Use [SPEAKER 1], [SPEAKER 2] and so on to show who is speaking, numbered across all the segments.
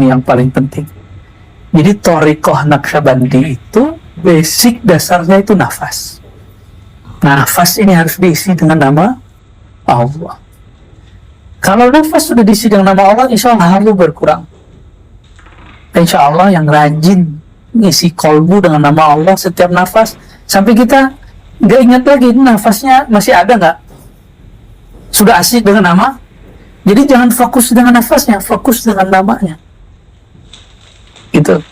[SPEAKER 1] ini yang paling penting. Jadi thariqah Naqsyabandi itu basic dasarnya itu nafas. Nafas ini harus diisi dengan nama Allah. Kalau nafas sudah diisi dengan nama Allah, insya Allah halu berkurang. Insya Allah yang rajin ngisi kolbu dengan nama Allah setiap nafas, sampai kita nggak ingat lagi nafasnya masih ada nggak, sudah asik dengan nama. Jadi jangan fokus dengan nafasnya, fokus dengan namanya. Gitu.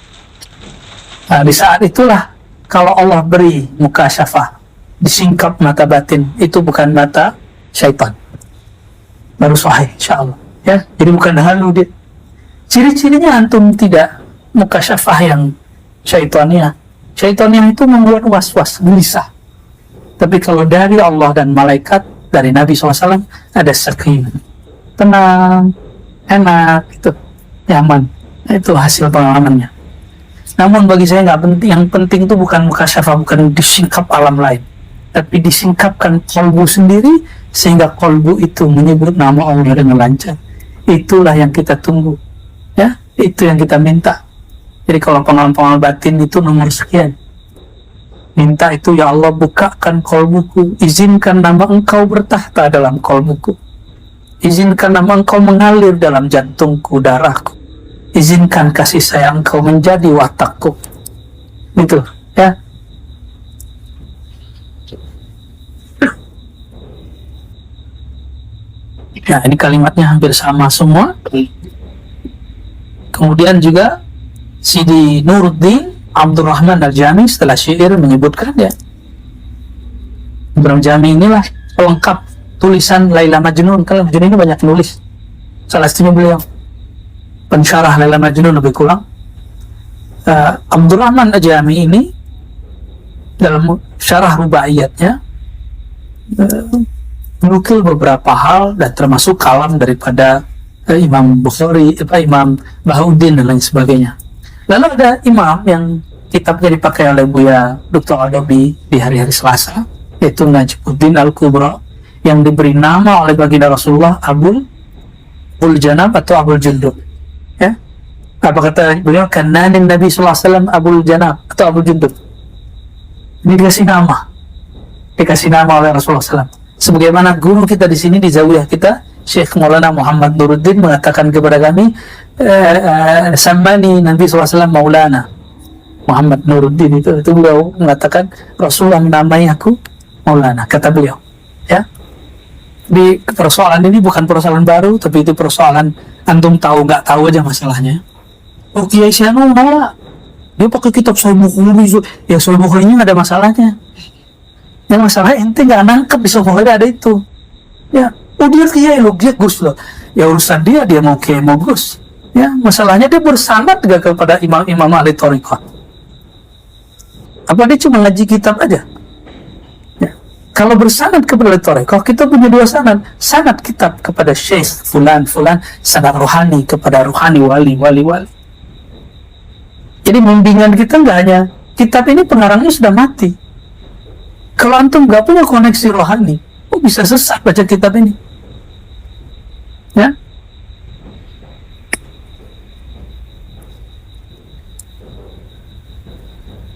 [SPEAKER 1] Nah, di saat itulah kalau Allah beri mukasyafah, disingkap mata batin, itu bukan mata syaitan, baru sahih insyaallah. Ya, jadi bukan halu dia. Ciri-cirinya antum tidak mukasyafah yang syaitannya. Syaitannya itu membuat was-was, gelisah. Tapi kalau dari Allah dan malaikat, dari Nabi SAW, ada sakinah, tenang, enak, itu nyaman. Itu hasil pengalamannya. Namun bagi saya nggak penting. Yang penting itu bukan mukasyafah, bukan disingkap alam lain, tapi disingkapkan kolbu sendiri, sehingga kolbu itu menyebut nama Allah dengan lancar. Itulah yang kita tunggu, ya, itu yang kita minta. Jadi kalau pengalaman batin itu nomor sekian, minta itu, ya Allah bukakan kolbuku, izinkan nama Engkau bertahta dalam kolbuku, izinkan nama Engkau mengalir dalam jantungku, darahku, izinkan kasih sayang Engkau menjadi watakku. Itu, ya. Nah, ini kalimatnya hampir sama semua. Kemudian juga Sidi Nuruddin Abdurrahman Al-Jami setelah syair menyebutkan, ya, Ibrahim Jami inilah pelengkap tulisan Laila Majnun. Kalau Majnun ini banyak nulis, salah satunya beliau pensyarah Laila Majnun lebih kurang. Abdurrahman Al-Jami ini dalam syarah rubaiyatnya menukil beberapa hal, dan termasuk kalam daripada Imam Bukhari, Imam Bahuddin dan lain sebagainya. Lalu ada imam yang kitabnya dipakai oleh Buya Dr. Adobi di hari-hari Selasa, yaitu Najmuddin Al-Kubra, yang diberi nama oleh baginda Rasulullah Abul Janab atau Abul Jundub. Ya, apa kata beliau? Kananin Nabi Sallallahu Alaihi Wasallam Abul Janab atau Abul Jundub. Ini dikasih nama oleh Rasulullah SAW. Sebagaimana guru kita di sini di Zawiyah kita, Syekh Maulana Muhammad Nuruddin mengatakan kepada kami, Sambani Nabi SAW Maulana Muhammad Nuruddin, itu beliau mengatakan Rasulullah menamai aku Maulana, kata beliau. Ya, di persoalan ini bukan persoalan baru, tapi itu persoalan antum tahu nggak tahu aja masalahnya. Oh, Kiai Syanu malah dia pakai kitab Sahih Bukhari, ya Sahih Bukhari ini ada masalahnya. Yang masalah ente nggak nangkep di Sahih Bukhari ada itu. Ya, oh dia Kiai lo, dia Gus lo. Ya urusan dia mau Kiai mau Gus. Ya, masalahnya dia bersanad gak kepada imam-imam ahli thariqah? Apa dia cuma ngaji kitab aja? Ya. Kalau bersanad kepada ahli thariqah, kita punya dua sanad. Sanad kitab kepada Syekh Fulan, sanad rohani kepada rohani wali. Jadi bimbingan kita nggak hanya kitab ini, pengarangnya sudah mati. Kalau antum nggak punya koneksi rohani, bisa sesat baca kitab ini. Ya.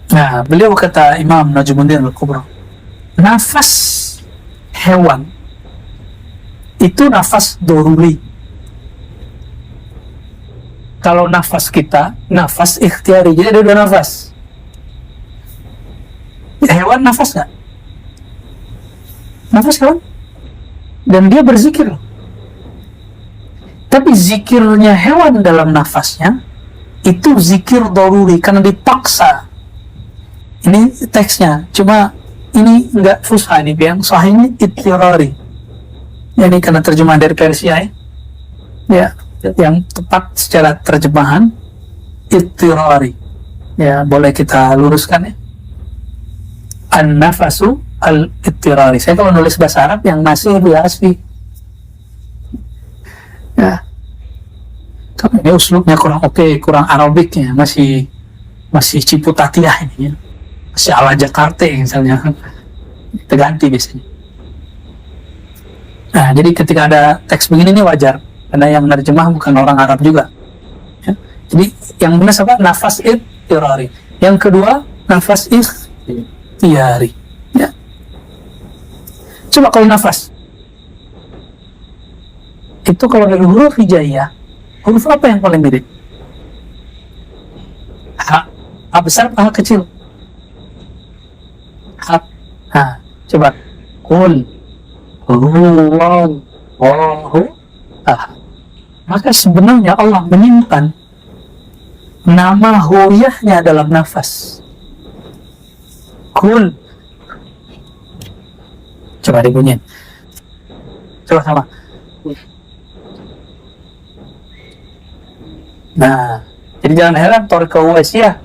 [SPEAKER 1] Nah, beliau kata Imam Najmuddin Al-Kubra, nafas hewan itu nafas doruri. Kalau nafas kita, nafas ikhtiari. Jadi ada dua nafas. Hewan nafas nggak? Nafas hewan. Dan dia berzikir. Tapi zikirnya hewan dalam nafasnya itu zikir doruri, karena dipaksa. Ini teksnya, cuma ini enggak fusha, ini yang sahih ini ittirari. Ini karena terjemahan dari Persia, ya, yang tepat secara terjemahan ittirari. Ya, boleh kita luruskan, ya. An-nafasu al-ittirari. Saya kalau nulis bahasa Arab yang masih biasa. Ya, ini uslubnya kurang oke, kurang Arabiknya, masih Ciputatiah ini, ya. Masih ala Jakarta misalnya, kita ganti biasanya. Nah, jadi ketika ada teks begini ini wajar, karena yang nerjemah bukan orang Arab juga, ya. Jadi yang benar apa? Nafas ittirari. Yang kedua, nafas ikhtiyari. Ya. Coba kalau nafas. Itu kalau dari huruf hijaiyah, huruf apa yang paling mirip? Ha. Ha besar apa ha kecil? Ha. Ha. Coba. Qul huwallahu ahad. Maka sebenarnya Allah menyimpan nama huyahnya dalam nafas. Qul. Coba dibunyiin. Coba sama. Nah, jadi jangan heran Tariqah Uwaisiyah,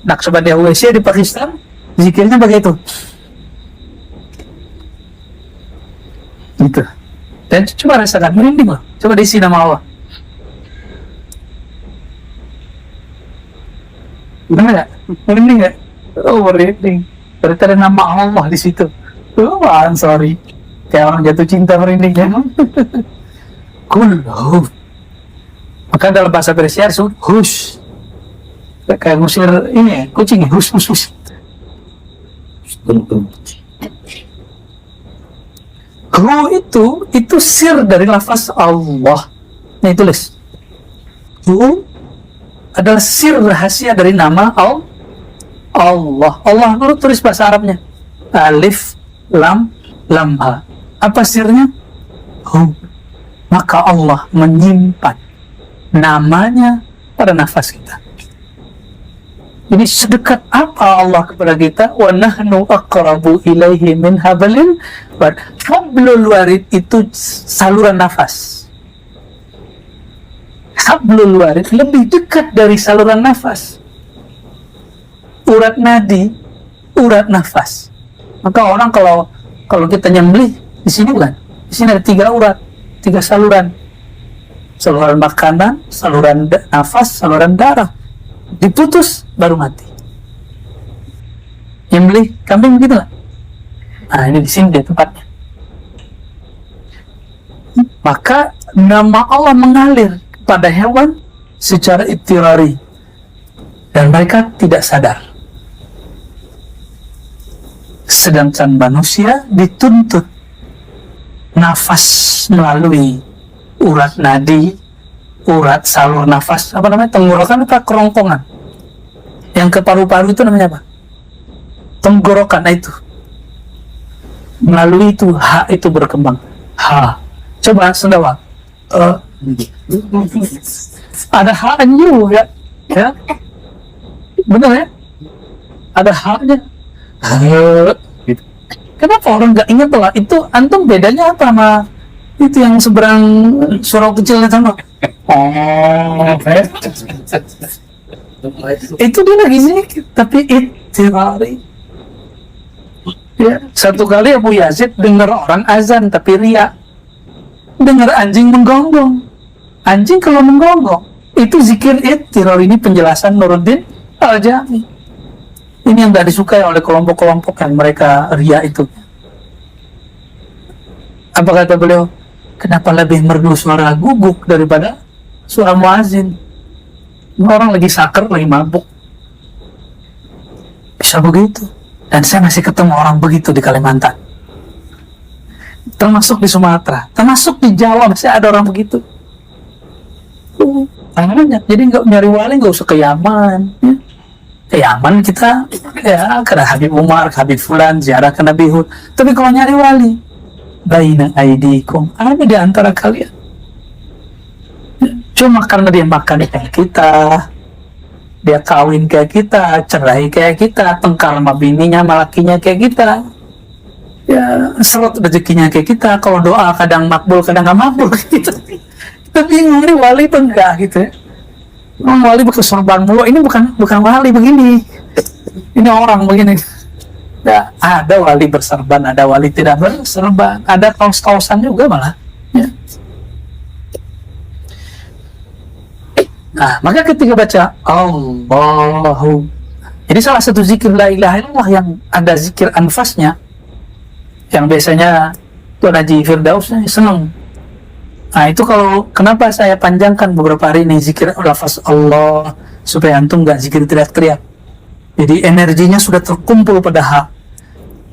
[SPEAKER 1] Naqsabandiyah Uwaisiyah di Pakistan, zikirnya begitu. Gitu. Dan coba rasakan, merinding loh. Coba diisi nama Allah. Gimana nggak? Merinding nggak? Oh, merinding. Berarti ada nama Allah di situ. Oh, sorry. Kayak orang jatuh cinta merinding ya. Kulhu. Maka dalam bahasa Persia hush. Kayak ngusir ini ya, kucing ya, hush, hush, hush. Hu itu sir dari lafaz Allah. Nih tulis. Hu adalah sir rahasia dari nama Allah. Allah dulu tulis bahasa Arabnya. Alif, lam, ha. Apa sirnya? Hu. Maka Allah menyimpan namanya pada nafas kita. Jadi sedekat apa Allah kepada kita? Wa nahnu aqrabu ilaihi min hablil warid. Hablul warid itu saluran nafas. Hablul warid lebih dekat dari saluran nafas. Urat nadi, urat nafas. Maka orang kalau kita nyembelih di sini bukan? Di sini ada 3 urat, 3 saluran. Saluran makanan, saluran nafas, saluran darah. Diputus baru mati. Nyembelih kambing begitu lah. Nah, ini di sini dia tempatnya. Maka nama Allah mengalir pada hewan secara ittirari dan mereka tidak sadar. Sedangkan manusia dituntut nafas melalui urat nadi, urat salur nafas, apa namanya, tenggorokan atau kerongkongan. Yang ke paru-paru itu namanya apa? Tenggorokan. Nah itu. Melalui itu ha itu berkembang. Ha. Coba sendawa. Ada ha-nya juga, ya. Benar ya? Ada ha-nya. Gitu. Kenapa orang nggak ingat lah? Itu antum bedanya apa sama itu yang seberang surau kecil itu sama? Itu dia lagi zikir, tapi ittirari. Ya, satu kali Abu Yazid dengar orang azan tapi riak. Dengar anjing menggonggong. Anjing kalau menggonggong, itu zikir ittirari. Ini penjelasan Nuruddin Al-Jami. Ini yang tidak disukai oleh kelompok-kelompok yang mereka riak itu. Apa kata beliau? Kenapa lebih merdu suara guguk daripada suara muazin? Orang lagi sakar, lagi mabuk. Bisa begitu. Dan saya masih ketemu orang begitu di Kalimantan. Termasuk di Sumatera. Termasuk di Jawa masih ada orang begitu. Banyak. Jadi nggak nyari wali, nggak usah ke Yaman. Ya. Ke Yaman kita ya ke Habib Umar, ke Habib Fulan, ziarah ke Nabi Hud. Tapi kalau nyari wali, baina aidikum, ada di antara kalian. Cuma karena dia makan kayak kita, dia kawin kayak kita, cerai kayak kita, tengkar sama bininya, sama lakinya kayak kita, ya serot rezekinya kayak kita. Kalau doa kadang makbul, kadang nggak makbul gitu. Kita bingung nih wali apa enggak gitu ya. Wali berkesorban mulu, ini bukan wali begini, ini orang begini. Ya, ada wali berserban, ada wali tidak berserban, ada kaos-kaosan juga malah. Ya. Nah, maka ketika baca Allahu, jadi salah satu zikir la ilaha illallah yang ada zikir anfasnya, yang biasanya Tuan Haji Firdaus senang Nah itu kalau kenapa saya panjangkan beberapa hari ini zikir lafaz Allah supaya antum nggak zikir teriak-teriak. Jadi energinya sudah terkumpul pada hak.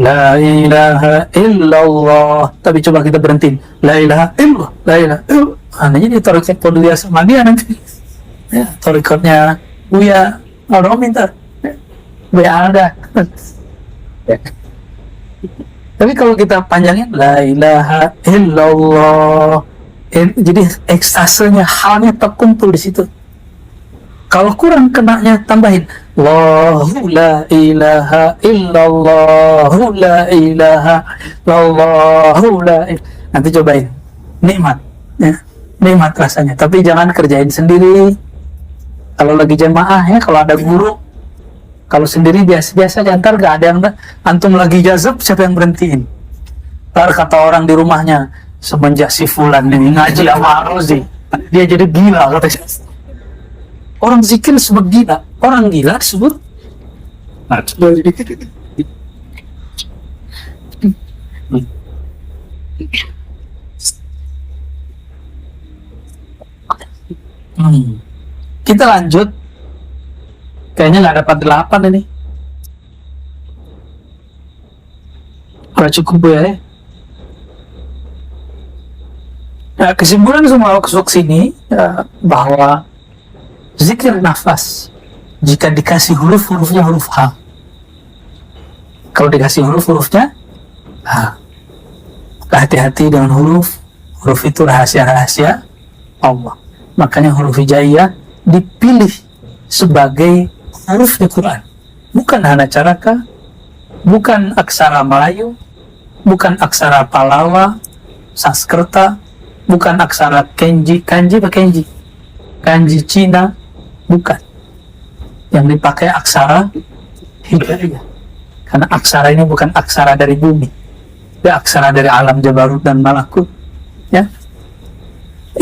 [SPEAKER 1] La ilaha illallah. Tapi coba kita berhenti. La ilaha illallah. La ilaha illallah. Nah, jadi tarekat Qadiriyah sama dia nanti. Ya, tarekatnya Buya orang minta. Buya ada. Ya. Tapi kalau kita panjangin La ilaha illallah. Jadi ekstasenya halnya terkumpul di situ. Kalau kurang kenanya tambahin Allahu la ilaha illallah la ilaha illallahu la ilaha. Nanti cobain. Nikmat ya. Nikmat rasanya. Tapi jangan kerjain sendiri. Kalau lagi jamaah ya, kalau ada guru. Kalau sendiri biasa-biasa aja, ntar gak ada yang antum lagi jazab, siapa yang berhentiin? Ntar kata orang di rumahnya, semenjak si Fulan ini ngaji sama Rozi, dia jadi gila katanya. Orang zikir disebut gila, orang gila disebut Kita lanjut. Kayaknya nggak dapat 8 ini. Udah cukup ya. Nah, kesimpulan semua kesuk sini ya, bahwa zikir nafas jika dikasih huruf-hurufnya huruf H. Kalau dikasih huruf-hurufnya H. Hati-hati dengan huruf. Huruf itu rahasia-rahasia Allah. Makanya huruf hijaiyah dipilih sebagai huruf di Quran. Bukan hana caraka, bukan aksara Melayu, bukan aksara Palawa, Sanskerta, bukan aksara Kenji, kanji apa Kenji? Kanji Cina, bukan. Yang dipakai aksara hijaiyah. Karena aksara ini bukan aksara dari bumi. Dia aksara dari alam Jabarut dan Malakut. Ya.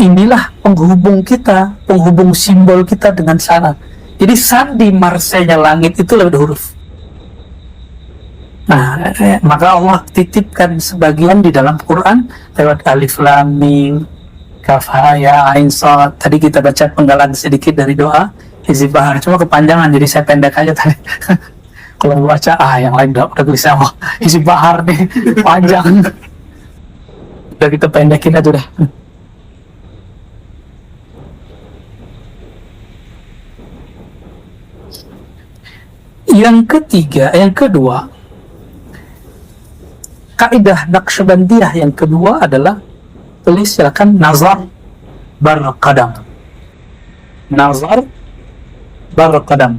[SPEAKER 1] Inilah penghubung kita, penghubung simbol kita dengan sana. Jadi sandi marsenya langit itu lewat huruf. Nah, maka Allah titipkan sebagian di dalam Quran lewat alif lam mim, kaf ha ya ain shad. Tadi kita baca penggalan sedikit dari doa Hizib Bahar, cuma kepanjangan jadi saya pendek aja tadi. Kalau baca yang lain udah gelisah mau Hizib Bahar nih panjang. Udah kita pendekin aja udah. Yang kedua, kaidah Naqsyabandiyah yang kedua adalah tulis silakan nazar barqadam. Nazar barqadam.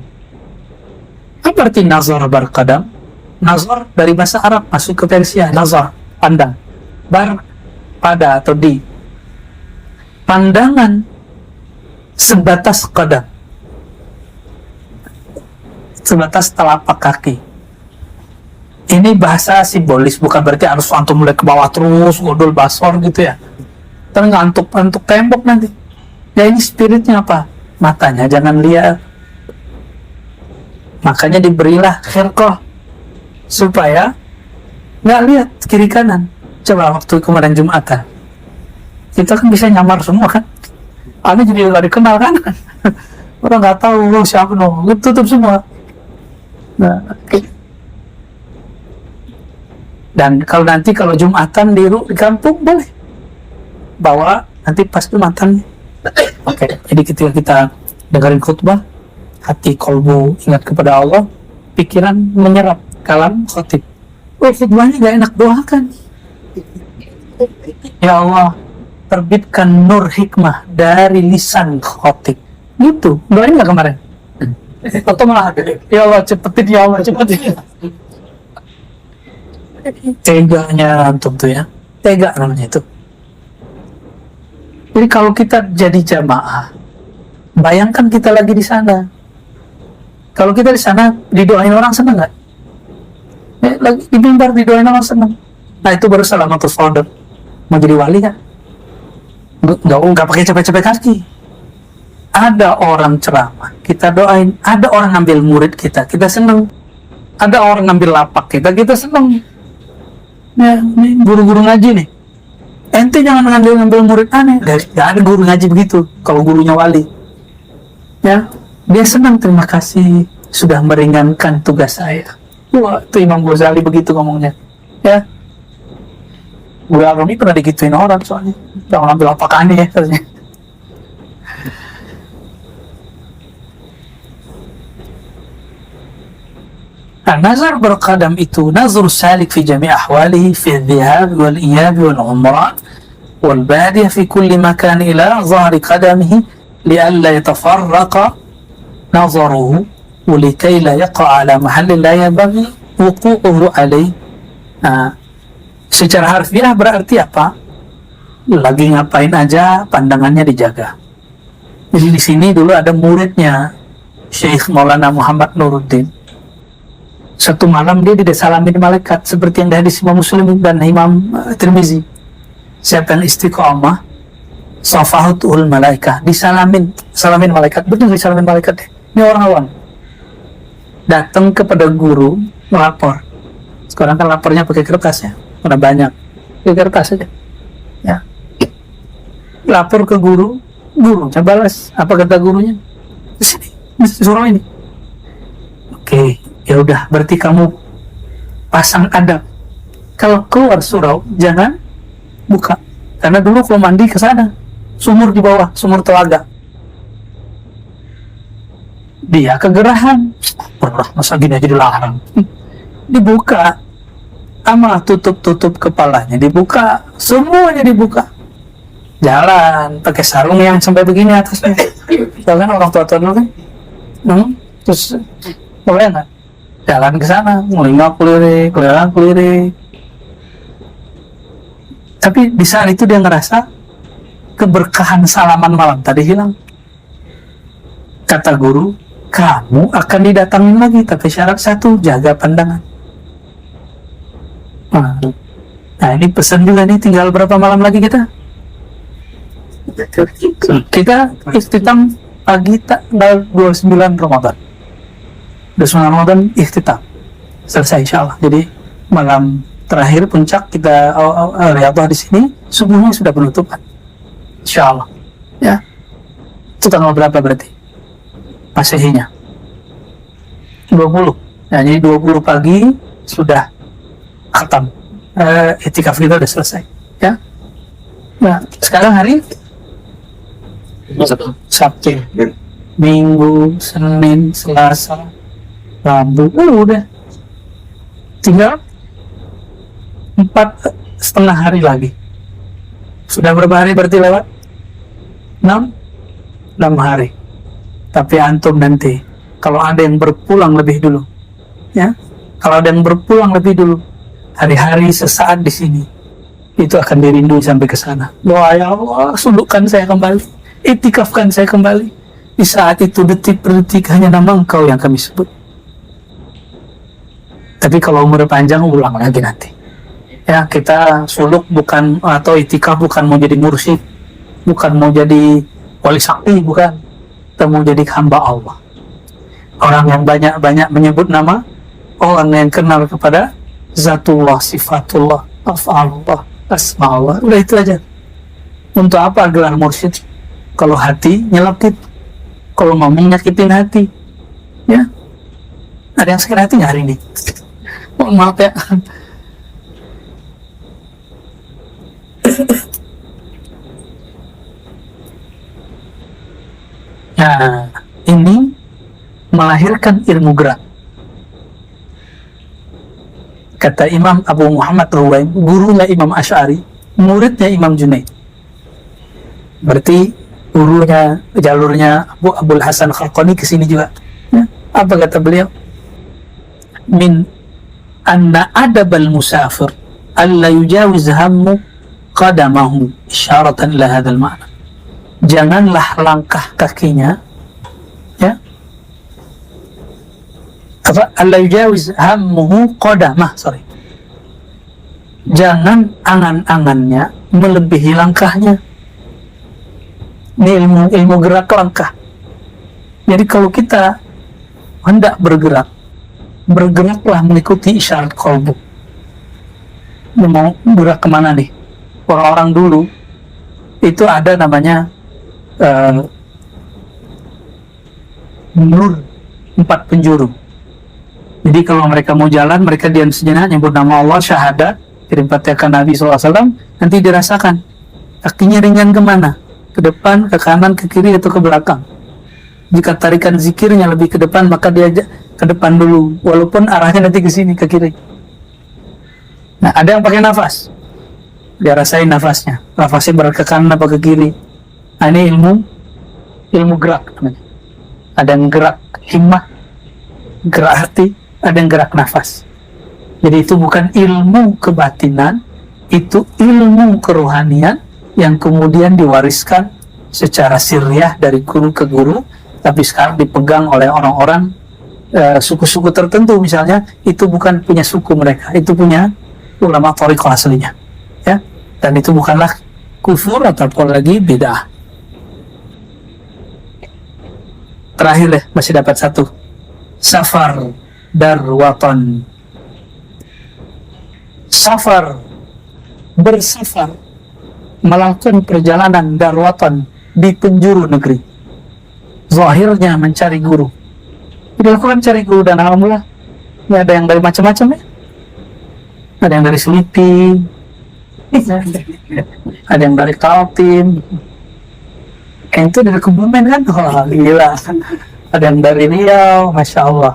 [SPEAKER 1] Apa arti nazar barqadam? Nazar dari bahasa Arab masuk ke Persia, nazar, pandang. Bar pada atau di. Pandangan sebatas qadam. Sebatas telapak kaki. Ini bahasa simbolis, bukan berarti harus antum mulai ke bawah terus godol basor gitu ya. Terus ngantuk tembok nanti. Ya ini spiritnya apa? Matanya jangan lihat. Makanya diberilah khirqah supaya nggak lihat kiri kanan. Coba waktu kemarin Jumatan, kita kan bisa nyamar semua kan. Anda jadi nggak dikenal kan. Orang nggak tahu siapa tutup semua. Nah, dan kalau Jumatan di kampung boleh bawa nanti pas Jumatan. Oke. Jadi ketika kita dengerin khutbah, hati kolbu ingat kepada Allah, pikiran menyerap kalam khotib. Khutbahnya gak enak, doakan. Ya Allah, terbitkan nur hikmah dari lisan khotib. Gitu, doain gak kemarin? Atau malah ya Allah cepetin, ya Allah cepetin. Teganya antum tuh ya, tega namanya itu. Jadi kalau kita jadi jamaah, bayangkan kita lagi di sana. Kalau kita di sana didoain orang senang nggak? Lagi di mimbar didoain orang senang. Nah itu baru salamatul fadl. Mau jadi wali kan? Nggak pakai capek-capek kaki. Ada orang ceramah, kita doain. Ada orang ngambil murid kita seneng. Ada orang ngambil lapak kita seneng. Ya, ini guru-guru ngaji nih. ente jangan ngambil murid aneh. Gak ada guru ngaji begitu kalau gurunya wali. Ya, dia senang, terima kasih sudah meringankan tugas saya. Wah, itu Imam Ghazali begitu ngomongnya. Ya, Guru Arumi pernah digituin orang soalnya. Jangan ambil apa aneh ya katanya. Nazar berqadam itu nazar salik fi jami' ahwalihi fi al-dhihab wal-iyab wal-umran wal-badiyah fi kulli makan ila zahri qadamihi li'alla yatafarraqa nazaruhu wa likay la yaqa' ala mahallin la yanbaghi wuqu'uhu alayh. Secara harfiah berarti apa? Lagi ngapain aja pandangannya dijaga. Jadi di sini dulu ada muridnya Syekh Maulana Muhammad Nuruddin. Satu malam dia disalamin malaikat seperti yang di hadis Imam Muslim dan Imam Tirmizi. Siapa yang istiqamah, safahatul malaikah, salamin malaikat. Betul disalamin malaikat deh. Ini orang awam. Datang kepada guru melapor. Sekarang kan lapornya pakai kertas ya. Udah banyak. Pakai kertas aja. Ya. Lapor ke guru, gurunya balas. Apa kata gurunya? Di sini, surau ini. Oke. Ya udah, berarti kamu pasang adab. Kalau keluar surau, jangan buka. Karena dulu kalau mandi ke sana, sumur di bawah, sumur telaga. Dia kegerahan. Pernah masa gini aja dilarang. Dibuka. Ama tutup kepalanya dibuka, semuanya dibuka. Jalan pakai sarung yang sampai begini atasnya. Jangan orang tua-tua dulu kan. Terus boleh nggak? Jalan ke sana, melingap kelirik. Tapi di saat itu dia ngerasa keberkahan salaman malam tadi hilang. Kata guru, kamu akan didatangin lagi, tapi syarat satu, jaga pandangan. Nah ini pesan juga nih, tinggal berapa malam lagi kita? Kita istitam pagi tanggal 29 Ramadan. 29 Ramadan ikhtitam selesai insyaallah. Jadi malam terakhir puncak kita riyadhah di sini, subuhnya sudah penutupan insyaallah. Ya, itu tanggal berapa berarti Masehinya? 20. Nah, jadi 20 pagi sudah khatam, i'tikaf kita sudah selesai ya. Nah sekarang hari Sabtu, Minggu, Senin, Selasa, Rabu, udah tinggal 4,5 hari lagi. Sudah berapa hari berarti lewat? 6 hari. Tapi antum nanti kalau ada yang berpulang lebih dulu ya, kalau ada yang berpulang lebih dulu, hari-hari sesaat di sini itu akan dirindui sampai ke sana. Doa, ya Allah, sundukkan saya kembali, iktikafkan saya kembali. Di saat itu detik per detik hanya nama Engkau yang kami sebut. Tapi kalau umur panjang ulang lagi nanti. Ya, kita suluk bukan, atau itikaf bukan mau jadi mursyid, bukan mau jadi wali sakti, bukan. Kita mau jadi hamba Allah. Orang yang banyak-banyak menyebut nama, orang yang kenal kepada zatullah, sifatullah, af'alullah, asma'ullah. Udah itu aja. Untuk apa gelar mursyid? Kalau hati nyelekit, kalau ngomong nyakitin hati. Ya, ada yang sakit hati nggak hari ini? Mohon maaf ya. Nah, ini melahirkan ilmu gerak. Kata Imam Abu Muhammad Ruwaim, gurunya Imam Asy'ari, muridnya Imam Junaid. Berarti gurunya, jalurnya Abul Hasan Khalqani ke sini juga. Ya, apa kata beliau? Min anna adabal musafir alla yujawiz hammu qadamahu isyaratan ila hadzal ma'na. Janganlah langkah kakinya, ya, apa, alla yujawiz hammuhu qadamah, jangan angan-angannya melebihi langkahnya. Ini ilmu gerak langkah. Jadi kalau kita hendak bergerak, bergeraklah mengikuti isyarat qalbu. Mau gerak kemana nih? orang-orang dulu itu ada namanya nur 4 penjuru. Jadi kalau mereka mau jalan, mereka diam sejenak, nyebut nama Allah, syahadat, kirim fatihah ke Nabi SAW, nanti dirasakan kakinya ringan kemana, ke depan, ke kanan, ke kiri, atau ke belakang. Jika tarikan zikirnya lebih ke depan, maka dia ke depan dulu, walaupun arahnya nanti ke sini, ke kiri. Nah, ada yang pakai nafas, dia rasain nafasnya berat ke kanan apa ke kiri. Nah, ini ilmu gerak namanya. Ada yang gerak himmah, gerak hati, ada yang gerak nafas. Jadi itu bukan ilmu kebatinan, itu ilmu kerohanian yang kemudian diwariskan secara sirriyah dari guru ke guru, tapi sekarang dipegang oleh orang-orang suku-suku tertentu misalnya. Itu bukan punya suku mereka, itu punya ulama thariqah aslinya, ya. Dan itu bukanlah kufur ataupun lagi bid'ah. Terakhir deh, masih dapat satu. Safar darwatan. Safar, bersafar, melakukan perjalanan darwatan di penjuru negeri. Zahirnya mencari guru. Jadi aku kan cari guru, dan alhamdulillah ini ada yang dari macam-macam ya. Ada yang dari Selipi, ada yang dari Kaltim, itu dari Kebumen kan, wah gila. Ada yang dari Riau, Masya Allah.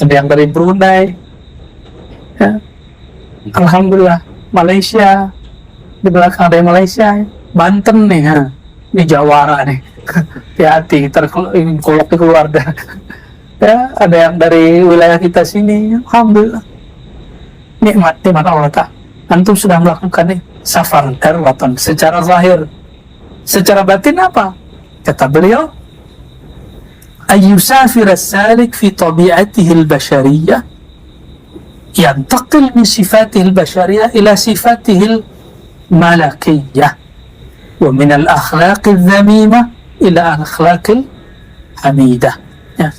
[SPEAKER 1] Ada yang dari Brunei, ya. Alhamdulillah. Malaysia, di belakang ada yang Malaysia, Banten nih, ha. Ini Jawara nih. Hati-hati, terkolok di keluarga. Ya, ada yang dari wilayah kita sini, alhamdulillah. Nikmat Allah Ta'ala. Antum sudah melakukan nih safar darwatan secara zahir. Secara batin apa? Kata beliau, ayyusafir as-salik fi tabi'atihi al-bashariyah, yantaqil min sifatihi al-bashariyah ila sifatihi al-malakiyyah, wa min al-akhlaq al-dhamimah ila al-akhlaq al-hamidah. Ya.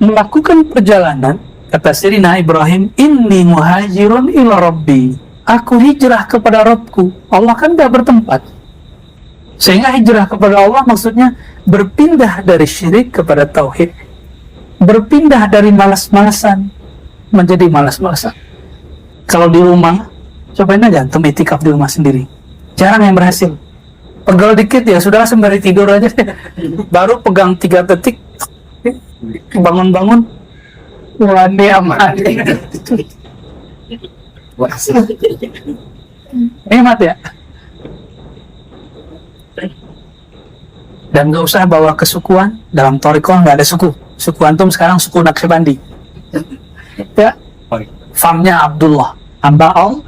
[SPEAKER 1] Melakukan perjalanan, kata Sayyidina Ibrahim, inni muhajirun ila rabbi, aku hijrah kepada Rabbku. Allah kan gak bertempat, sehingga hijrah kepada Allah maksudnya berpindah dari syirik kepada tauhid, berpindah dari malas-malasan menjadi malas-malasan. Kalau di rumah, cobain aja antum itikaf di rumah sendiri, jarang yang berhasil. Pegel dikit ya sudah, sembari tidur aja baru pegang 3 detik, bangun-bangun, wah ni'mat. Nikmat ya. Dan gak usah bawa kesukuan. Dalam thariqah gak ada suku. Suku antum sekarang suku Naqsyabandi, ya. Famnya Abdullah, hamba Allah.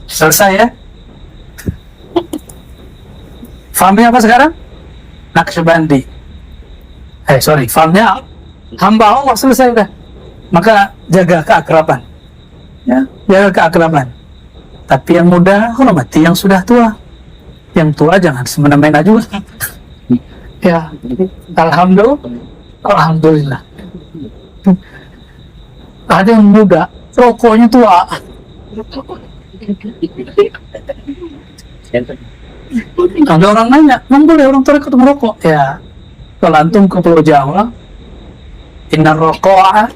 [SPEAKER 1] Selesai ya. Famnya apa sekarang? Naqsyabandi. Famnya hamba Allah, selesai udah. Maka jaga keakraban, ya, jaga keakraban. Tapi yang muda hormati yang sudah tua. Yang tua jangan semena-mena juga. Ya, alhamdulillah. Ada yang muda, rokoknya tua. Ada orang nanya, emang boleh orang tua ikut merokok? Ya, kalau antum ke Pulau Jawa, inna roko'a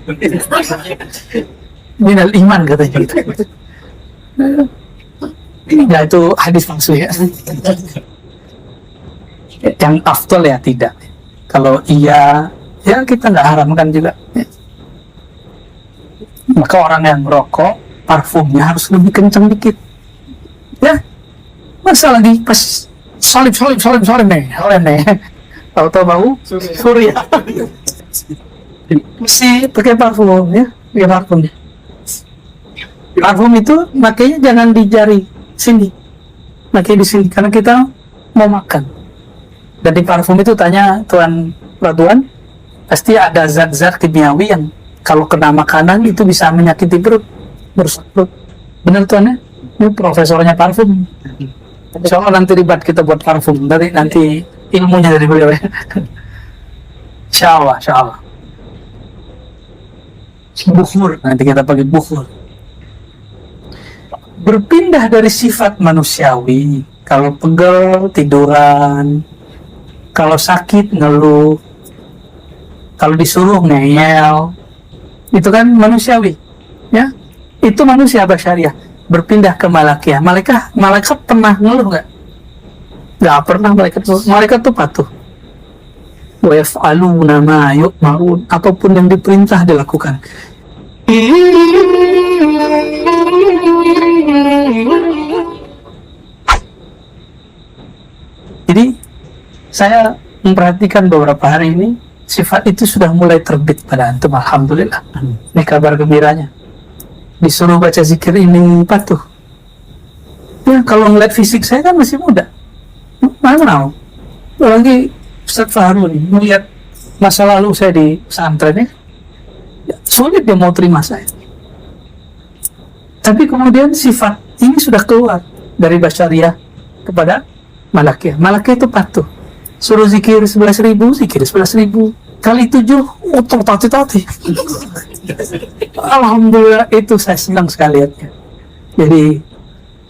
[SPEAKER 1] minal iman katanya gitu. Ya itu hadis palsu ya. Yang afdal ya tidak. Kalau iya, ya kita nggak haramkan juga. Maka orang yang merokok, parfumnya harus lebih kencang dikit. Ya, masa lagi pas salib nih. Tahu-tahu bau surya. Mesti pakai parfum ya, pakai parfum. Parfum itu makanya jangan di jari sini, makanya di sini karena kita mau makan. Dan di parfum itu tanya Tuan Radwan, pasti ada zat-zat kimiawi yang kalau kena makanan itu bisa menyakiti perut, merusak perut. Benar Tuan ya? Ini profesornya parfum. Insya Allah nanti ribat kita buat parfum. Nanti ilmunya dari beliau ya. Insya Allah. Bukhur, nanti kita pakai bukhur. berpindah dari sifat manusiawi. Kalau pegel, tiduran. Kalau sakit, ngeluh. Kalau disuruh, ngeyel. Itu kan manusiawi. Ya, itu manusia basyariah. Berpindah ke malakiyah. Malaikat pernah ngeluh nggak? Nggak pernah malaikat. Malaikat tuh patuh. Wa yaf'aluna ma yu'marun. Apapun yang diperintah dilakukan. Jadi saya memperhatikan beberapa hari ini sifat itu sudah mulai terbit pada antum. Alhamdulillah. Ini kabar gembiranya. Disuruh baca zikir ini patuh. Ya, kalau ngeliat fisik saya kan masih muda. Mana mau? Lagi Ustaz Fahrul melihat masa lalu saya di pesantren ya, sulit dia mau terima saya. Tapi kemudian sifat ini sudah keluar dari basyariah kepada malakiyah. Malakiyah itu patuh. Suruh zikir 11.000, zikir 11.000. Kali 7, otot tati. Alhamdulillah, itu saya senang sekali lihatnya. Jadi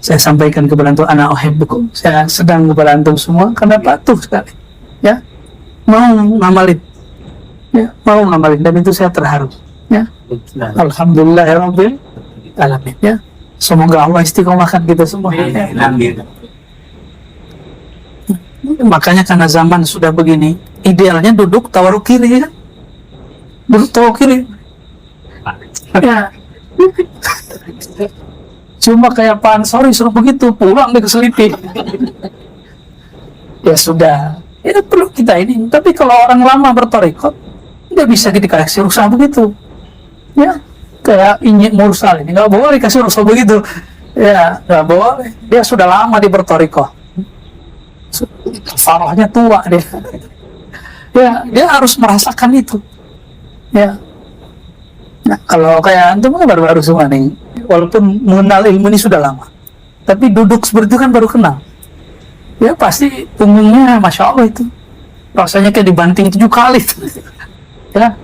[SPEAKER 1] saya sampaikan kepada antum, ana uhibbukum. Saya sedang kepada antum semua karena patuh sekali. Ya, mau ngamalin. Ya, mau ngamalin, dan itu saya terharu. Ya. Alhamdulillahirabbil alamin. Ya. Semoga Allah istiqomahkan kita semua. Ya. Makanya karena zaman sudah begini, idealnya duduk tawaruk kiri, ya. Duduk tawaruk kiri. Ya. Cuma kayak Pak Ansori suruh begitu, pulang dia keselipin. Ya sudah, ya perlu kita ini. Tapi kalau orang lama bertorikot, nggak bisa dikasih rusak begitu. Ya, kayak Inyek Mursal ini nggak boleh dikasih rusak begitu. Ya, nggak boleh. Dia sudah lama di bertorikot. Farahnya tua dia. Ya, dia harus merasakan itu. Ya. Nah, kalau kayak antum kan baru-baru semua nih, walaupun mengenal ilmu ini sudah lama, tapi duduk seperti itu kan baru kenal. Ya pasti punggungnya Masya Allah itu rasanya kayak dibanting 7 kali. Ya.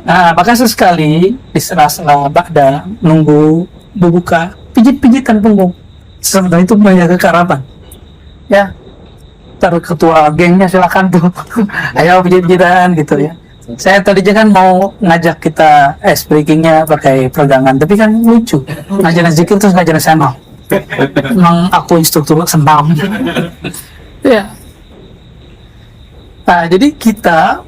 [SPEAKER 1] Nah, maka sesekali di sela-sela ba'da nunggu berbuka, pijit-pijitkan punggung. Sebenarnya itu menjaga kearaban. Ya. Ntar ketua gengnya silakan tuh. Ayo pijit-pijitan gitu ya. Saya tadi kan mau ngajak kita breakingnya pakai peregangan, tapi kan lucu. Ngajarin zikir terus ngajarin senol. Emang aku instruktur senam. Ya. Nah, jadi kita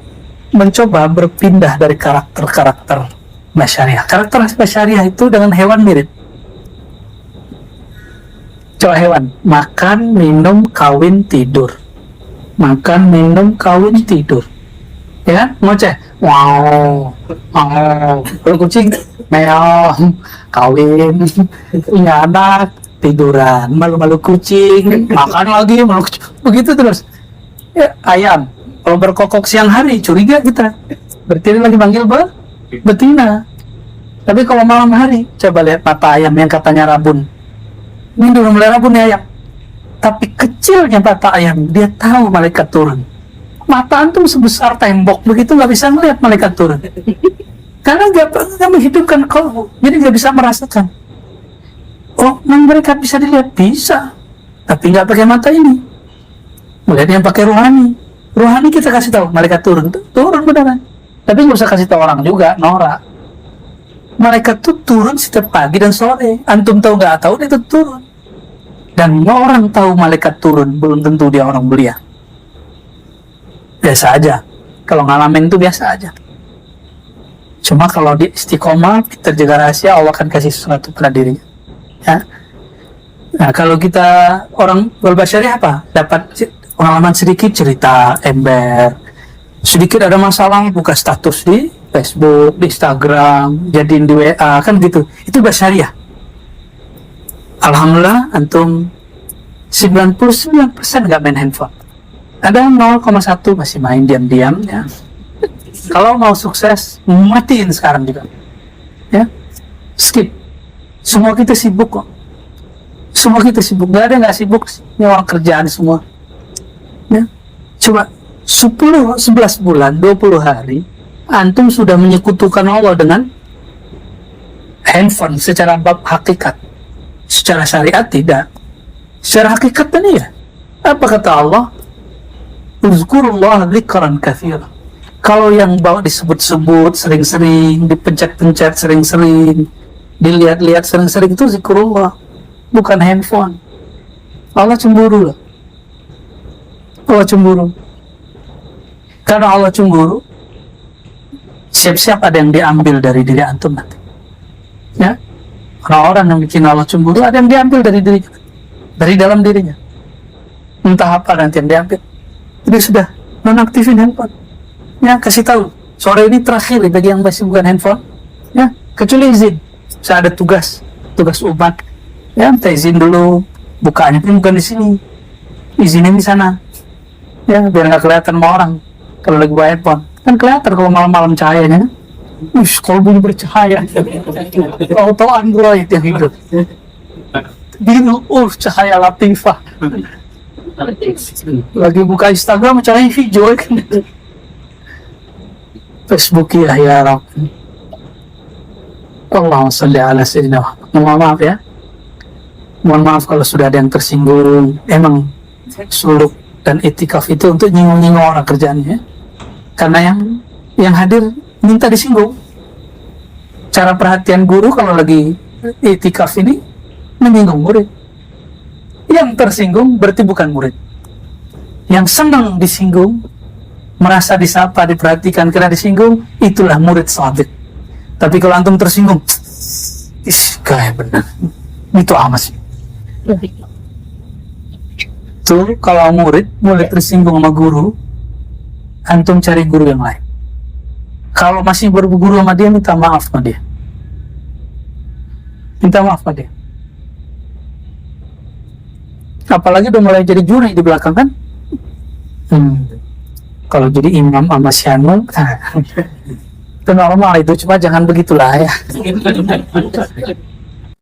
[SPEAKER 1] mencoba berpindah dari karakter-karakter basyariah. Karakter basyariah itu dengan hewan mirip. Coba hewan, makan, minum, kawin, tidur. Makan, minum, kawin, tidur. Ya kan? Ngoceh. Wow. Kalau kucing, meong, kawin, punya anak, tiduran, malu-malu kucing, makan lagi, malu kucing. Begitu terus. Ya, ayam. Kalau berkokok siang hari, curiga kita. Berarti lagi manggil betina. Tapi kalau malam hari, coba lihat mata ayam yang katanya rabun. Ini udah mulai rabun ya ayam. Tapi kecilnya mata ayam, dia tahu malaikat turun. Mata antum sebesar tembok, begitu nggak bisa melihat malaikat turun. Karena nggak menghidupkan kalbu, jadi nggak bisa merasakan. Oh, mereka bisa dilihat, bisa. Tapi nggak pakai mata ini. Melihat yang pakai rohani. Rohani kita kasih tahu, malaikat turun beneran. Tapi nggak usah kasih tahu orang juga, norak. Malaikat tuh turun setiap pagi dan sore. Antum tahu nggak tahu, dia tuh turun. Dan orang tahu malaikat turun, belum tentu dia orang mulia. Biasa aja. Kalau ngalamin itu biasa aja. Cuma kalau di istiqomah, terjaga rahasia, Allah akan kasih sesuatu pada dirinya. Ya. Nah, kalau kita orang berbasyariah apa? Dapat pengalaman sedikit, cerita, ember. Sedikit ada masalah, buka status di Facebook, di Instagram, jadiin di WA, kan gitu. Itu basyariah. Alhamdulillah, antum 99% nggak main handphone. Ada 0,1 masih main diam-diam ya. Kalau mau sukses, matiin sekarang juga. Ya. Skip. Semua kita sibuk kok. Semua kita sibuk. Gak ada nggak sibuk. Ini orang kerjaan semua. Ya. Coba 11 bulan, 20 hari, antum sudah menyekutukan Allah dengan handphone secara bab hakikat. secara syariat tidak, secara hakikatnya ya. Apa kata Allah? Uzkurullah dzikran katsira. Kalau yang bawa disebut-sebut sering-sering, dipencet-pencet sering-sering, dilihat-lihat sering-sering, itu zikrullah, bukan handphone. Allah cemburu loh. Allah cemburu. Karena Allah cemburu, siap-siap ada yang diambil dari diri antum nanti. Ya, orang-orang yang bikin Allah cemburu ada yang diambil dari dirinya, dari dalam dirinya. Entah apa nanti yang diambil. Jadi sudah nonaktifin handphone. Ya, kasih tahu sore ini terakhir bagi yang masih bukan handphone. Ya, kecuali izin. Saya ada tugas umat. Ya, minta izin dulu. Bukanya pun bukan di sini. Izinnya di sana. Ya, biar nggak kelihatan sama orang kalau lagi bawa handphone. Kan kelihatan kalau malam-malam cahayanya. Kalau bunyi bercahaya. Tahu-tahu Android yang hidup. Biru, cahaya latifah. Lagi buka Instagram cahaya hijau kan. Facebook ya Rabb. Allahumma sholli ala sayyidina Muhammad. Mohon maaf ya. Mohon maaf kalau sudah ada yang tersinggung. Emang suluk dan itikaf itu untuk nyinggung-nyinggung orang kerjaannya. Karena yang hadir minta disinggung. Cara perhatian guru kalau lagi itikaf ini menyinggung murid. Yang tersinggung berarti bukan murid. Yang senang disinggung, merasa disapa, diperhatikan karena disinggung, itulah murid shadiq. Tapi kalau antum tersinggung, kayak benar, itu amat sih. Tuh, kalau murid mulai tersinggung sama guru, antum cari guru yang lain. Kalau masih berguru sama dia, minta maaf sama dia. Minta maaf sama dia. Apalagi udah mulai jadi juri di belakang kan? Kalau jadi imam sama syanul, itu normal itu, cuma jangan begitulah ya.